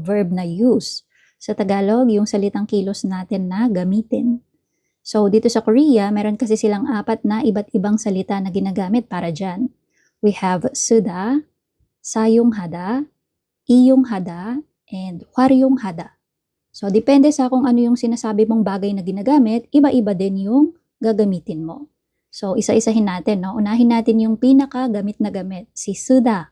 verb na use. Sa Tagalog, yung salitang kilos natin na gamitin. So, dito sa Korea, meron kasi silang 4 na iba't ibang salita na ginagamit para dyan. We have 쓰다, 사용하다, 이용하다, and 활용하다. So, depende sa kung ano yung sinasabi mong bagay na ginagamit, iba-iba din yung gagamitin mo. So, isa-isahin natin, no? Unahin natin yung pinaka-gamit na gamit, si 쓰다.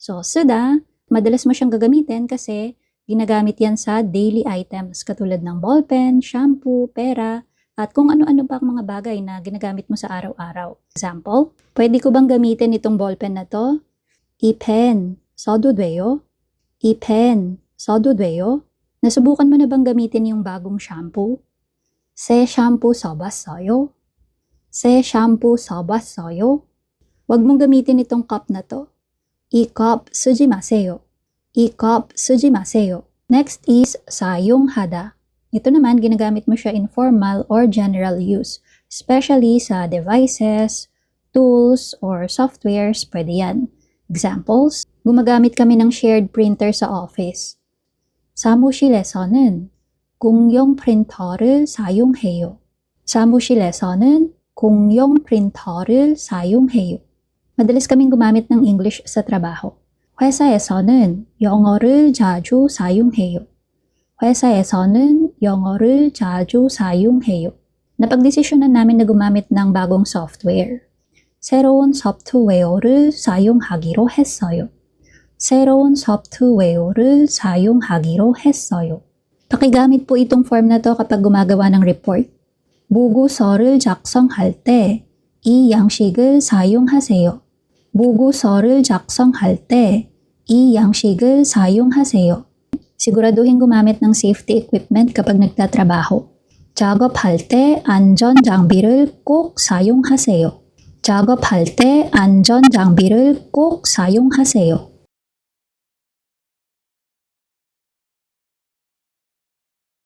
So, 쓰다, madalas mo siyang gagamitin kasi ginagamit yan sa daily items katulad ng ballpen, shampoo, pera, at kung ano-ano pa mga bagay na ginagamit mo sa araw-araw. Example, pwede ko bang gamitin itong ballpen na to? 이 펜 써도 돼요? 이 펜 써도 돼요? Nasubukan mo na bang gamitin yung bagong shampoo? 새 샴푸 써봤어요? 새 샴푸 써봤어요? Huwag mong gamitin itong cup na to. 이 cup 쓰지 마세요. 이 cup 쓰지 마세요. Next is 사용하다. Ito naman, ginagamit mo siya in formal or general use, especially sa devices, tools, or softwares, pwede yan. Examples, gumagamit kami ng shared printer sa office. 사무실에서는 공용 프린터를 사용해요. 사무실에서는 공용 프린터를 사용해요. Madalas kaming gumamit ng English sa trabaho. 회사에서는 영어를 자주 사용해요. 회사에서는 영어를 자주 사용해요. Napagdesisyonan namin na gumamit ng bagong software. 새로운 소프트웨어를 사용하기로 했어요. 새로운 소프트웨어를 사용하기로 했어요. Pakigamit po itong form na to kapag gumagawa ng report. 보고서를 작성할 때 이 양식을 사용하세요. 보고서를 작성할 때 이 양식을 사용하세요. Siguraduhin gumamit ng safety equipment kapag nagtatrabaho. 작업할 때 안전 장비를 꼭 사용하세요. 작업할 때 안전 장비를 꼭 사용하세요.